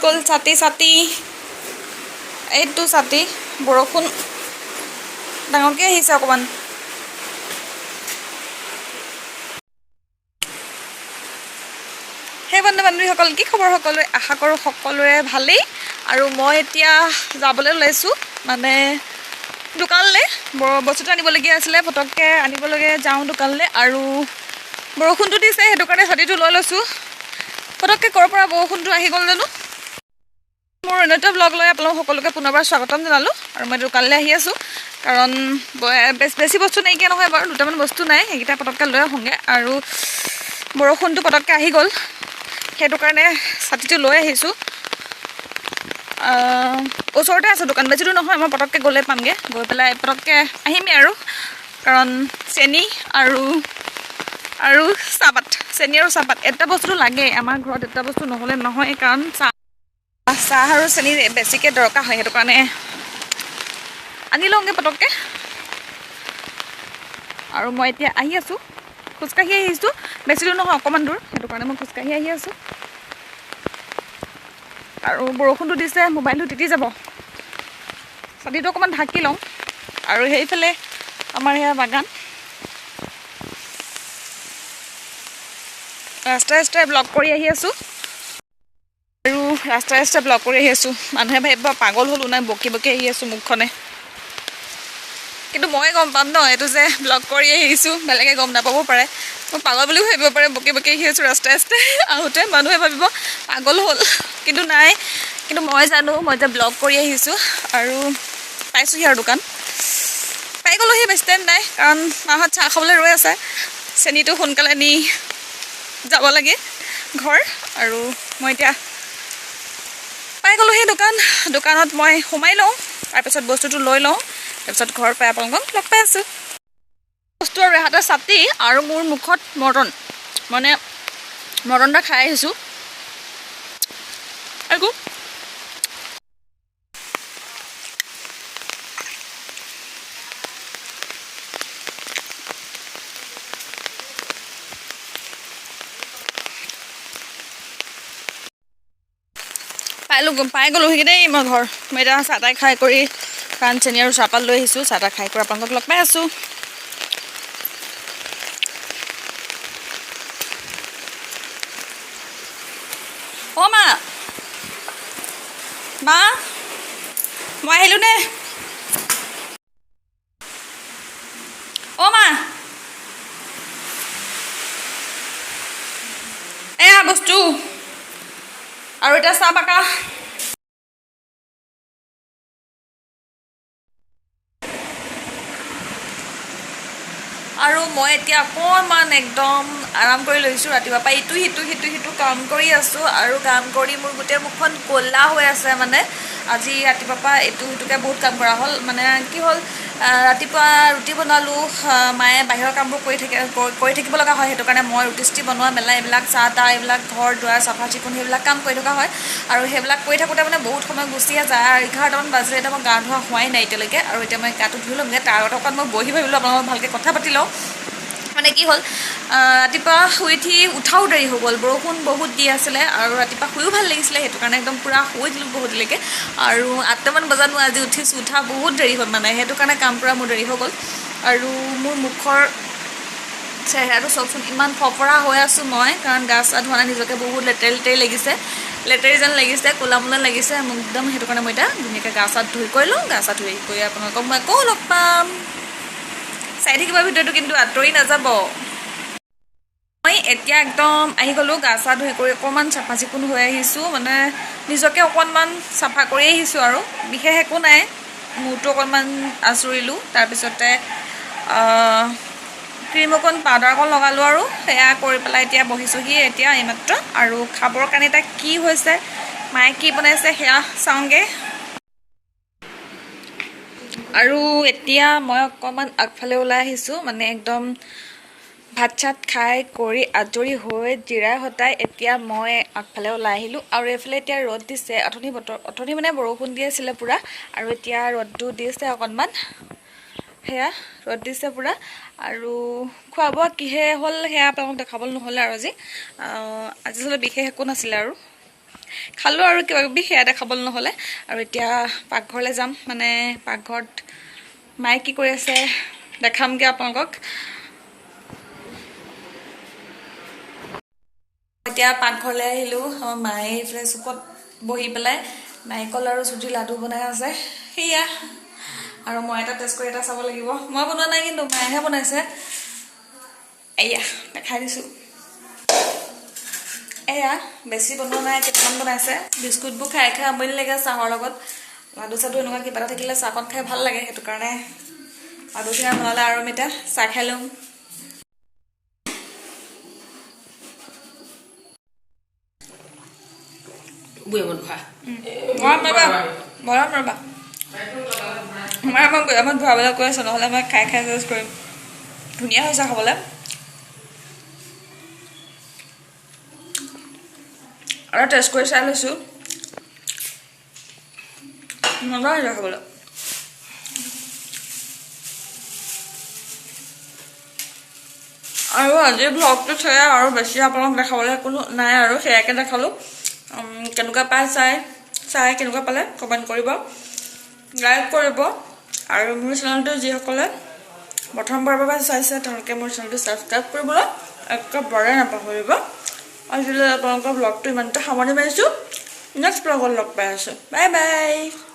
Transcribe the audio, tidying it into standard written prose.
গ'ল ছাতি এইটো ছাতি বৰষুণ ডাঙৰকৈ আহিছে অকণমান হে বন্ধু বান্ধৱীসকল কি খবৰ সকলোৰে আশা কৰোঁ সকলোৰে ভালেই আৰু মই এতিয়া যাবলৈ ওলাইছোঁ মানে দোকানলৈ বস্তুটো আনিবলগীয়া আছিলে পটককৈ আনিবলৈকে যাওঁ দোকানলৈ আৰু বৰষুণটো দিছে সেইটো কাৰণে ছাতিটো লৈ লৈছোঁ পটককৈ ক'ৰ পৰা বৰষুণটো আহি গ'ল জানো মোৰ অন্য এটা ব্লগ লৈ আপোনালোক সকলোকে পুনৰবাৰ স্বাগতম জনালোঁ আৰু মই দোকানলৈ আহি আছোঁ কাৰণ বেছি বস্তু নাইকিয়া নহয় বাৰু দুটামান বস্তু নাই সেইকেইটা পটককৈ লৈ আহোঁগৈ আৰু বৰষুণটো পটককৈ আহি গ'ল সেইটো কাৰণে ছাতিটো লৈ আহিছোঁ ওচৰতে আছোঁ দোকান বেছি দূৰ নহয় মই পটককৈ গ'লে পামগৈ গৈ পেলাই পটককৈ আহিমেই আৰু কাৰণ চেনি আৰু চাহপাত চেনি আৰু চাহপাত এটা বস্তুটো লাগে আমাৰ ঘৰত এটা বস্তু নহ'লে নহয় কাৰণ চাহ আৰু চেনি বেছিকৈ দৰকাৰ হয় সেইটো কাৰণে আনি লওঁগৈ পটককৈ আৰু মই এতিয়া আহি আছোঁ খোজকাঢ়ি আহিছোঁ বেছি দূৰ নহয় অকণমান দূৰ সেইটো কাৰণে মই খোজকাঢ়ি আহি আছোঁ আৰু বৰষুণটো দিছে মোবাইলটো তিতি যাব ছাতিটো অকণমান ঢাকি লওঁ আৰু সেইফালে আমাৰ সেয়া বাগান ৰাস্তাই ব্লগ কৰি আহি আছোঁ আৰু ৰাস্তাই ব্লগ কৰি আহি আছোঁ মানুহে ভাবিব পাগল হ'লোঁ নাই বকি আহি আছোঁ মুখখনে কিন্তু মই গম পাম ন এইটো যে ব্লগ কৰি আহিছোঁ বেলেগে গম নাপাব পাৰে মই পাগল বুলিও ভাবিব পাৰে বকি আহি আছোঁ ৰাস্তাই আহোঁতে মানুহে ভাবিব পাগল হ'ল কিন্তু নাই কিন্তু মই জানো মই যে ব্লগ কৰি আহিছোঁ আৰু পাইছোঁহি আৰু দোকান পাই গ'লোহি বেছি টাইম নাই কাৰণ মাহঁত চাহ খাবলৈ ৰৈ আছে চেনিটো সোনকালে নি যাব লাগে ঘৰ আৰু মই এতিয়া পাই গ'লোহি দোকানত মই সোমাই লওঁ তাৰপিছত বস্তুটো লৈ লওঁ তাৰপিছত ঘৰ পাই আপোনালোকক লগ পাই আছোঁ বস্তু আৰু এহাতে ছাতি আৰু মোৰ মুখত মৰ্টন এটা খাই আহিছোঁ একো পাই গ'লোহি দেই মই ঘৰ মই এতিয়া চাহ তাহ খাই কৰি কাৰণ চেনি আৰু চাহপাত লৈ আহিছোঁ চাহ তাহ খাই কৰি আপোনালোকক লগ পাই আছোঁ অ' মা মই আহিলোঁ নে অ' মা এয়া বস্তু আৰু এতিয়া চাহ পাকা আৰু মই এতিয়া অকণমান একদম আৰাম কৰি লৈছোঁ ৰাতিপুৱাৰ পৰা ইটো কাম কৰি আছোঁ আৰু কাম কৰি মোৰ গোটেই মুখখন ক'লা হৈ আছে মানে আজি ৰাতিপুৱাৰ পৰা সিটোকৈ বহুত কাম কৰা হ'ল মানে কি হ'ল ৰাতিপুৱা ৰুটি বনালোঁ মায়ে বাহিৰৰ কামবোৰ কৰি থাকিব লগা হয় সেইটো কাৰণে মই ৰুটি বনোৱা মেলা এইবিলাক চাহ তাহ এইবিলাক ঘৰ দুৱাৰ চাফা চিকুণ সেইবিলাক কাম কৰি থকা হয় আৰু সেইবিলাক কৰি থাকোঁতে মানে বহুত সময় গুচিয়ে যায় আৰু 11টামান বাজিলে এতিয়া মই গা ধোৱা হোৱাই নাই এতিয়ালৈকে আৰু এতিয়া মই গাটো ধুই ল'মগৈ তাৰ আগত অকণ মই বহি ভাবিলোঁ আপোনালোকক ভালকৈ কথা পাতি লওঁ মানে কি হ'ল ৰাতিপুৱা শুই উঠাও দেৰি হৈ গ'ল বৰষুণ বহুত দি আছিলে আৰু ৰাতিপুৱা শুইও ভাল লাগিছিলে সেইটো কাৰণে একদম পূৰা শুই দিলোঁ বহুত দেৰিলৈকে আৰু 8টামান বজাত মই আজি উঠিছোঁ উঠা বহুত দেৰি হ'ল মানে সেইটো কাৰণে কাম পূৰা মোৰ দেৰি হৈ গ'ল আৰু মোৰ মুখৰ চেহেৰাটো চাওকচোন ইমান ফপৰা হৈ আছোঁ মই কাৰণ গা চা ধোৱা নাই নিজকে বহুত লেতেৰি যেন লাগিছে ক'লা মোলা লাগিছে মোক একদম সেইটো কাৰণে মই এতিয়া ধুনীয়াকৈ গা চা ধুই কৰি লওঁ গা চা ধুই কৰি আপোনালোকক মই আকৌ লগ পাম চাই থাকিব ভিডিঅ'টো কিন্তু আঁতৰি নাযাব মই এতিয়া একদম আহি গ'লোঁ গা চা ধুই কৰি অকণমান চাফা চিকুণ হৈ আহিছোঁ মানে নিজকে অকণমান চাফা কৰি আহিছোঁ আৰু বিশেষ একো নাই মূৰটো অকণমান আঁচুৰিলোঁ তাৰপিছতে ক্ৰীম অকণ পাউডাৰ অকণ লগালোঁ আৰু সেয়া কৰি পেলাই এতিয়া বহিছোঁহি এতিয়া এইমাত্ৰ আৰু খাবৰ কাৰণে এতিয়া কি হৈছে মায়ে কি বনাইছে সেয়া চাওঁগৈ আৰু এতিয়া মই অকণমান আগফালে ওলাই আহিছোঁ মানে একদম ভাত চাত খাই কৰি আজৰি হৈ জিৰাই হতাই এতিয়া মই আগফালে ওলাই আহিলোঁ আৰু এইফালে এতিয়া ৰ'দ দিছে অথনি মানে বৰষুণ দি আছিলে পূৰা আৰু এতিয়া ৰ'দটো দিছে অকণমান সেয়া ৰ'দ দিছে পূৰা আৰু খোৱা বোৱা কিহে হ'ল সেয়া আপোনালোকক দেখাবলৈ নহ'লে আৰু আজি আচলতে বিশেষ একো নাছিলে আৰু খালোঁ আৰু কিবা কিবি সেয়া দেখাবলৈ নহ'লে আৰু এতিয়া পাকঘৰলৈ যাম মানে পাকঘৰত মায়ে কি কৰি আছে দেখামগৈ আপোনালোকক এতিয়া পাকঘৰলৈ আহিলোঁ আমাৰ মায়ে এইফালে চুকত বহি পেলাই নাৰিকল আৰু চুজি লাডু বনাই আছে সেয়া আৰু মই এটা টেষ্ট কৰি এটা চাব লাগিব মই বনোৱা নাই কিন্তু মায়েহে বনাইছে এয়া দেখাই দিছোঁ এয়া বেছি বনোৱা নাই কেইটামান বনাইছে বিস্কুটবোৰ খাই খাই আমনি লাগে চাহৰ লগত লাডু চাডু এনেকুৱা কিবা এটা থাকিলে চাহকণ খাই ভাল লাগে সেইটো কাৰণে লাডু চিৰা বনালে আৰু আমি এতিয়া চাহ খাই ল'ম আমাৰ ভৰাবলৈ কৈ আছোঁ নহ'লে মই খাই খাই চেছ কৰিম ধুনীয়া হৈছে খাবলৈ আৰু টেষ্ট কৰি চাই লৈছোঁ মজা হৈছে খাবলৈ আৰু আজি ব্লগটো সেয়া আৰু বেছি আপোনালোক দেখাবলৈ কোনো নাই আৰু সেয়াকৈ দেখালোঁ কেনেকুৱা পাই চাই কেনেকুৱা পালে কমেণ্ট কৰিব লাইক কৰিব আৰু মোৰ চেনেলটো যিসকলে প্ৰথমবাৰৰ বাবে চাইছে তেওঁলোকে মোৰ চেনেলটো ছাবস্ক্ৰাইব কৰিবলৈ একেবাৰে নাপাহৰিব আজিলৈ আপোনালোকৰ ব্লগটো ইমানতে সামৰণি মাৰিছোঁ নেক্সট ব্লগত লগ পাই আছোঁ বাই বাই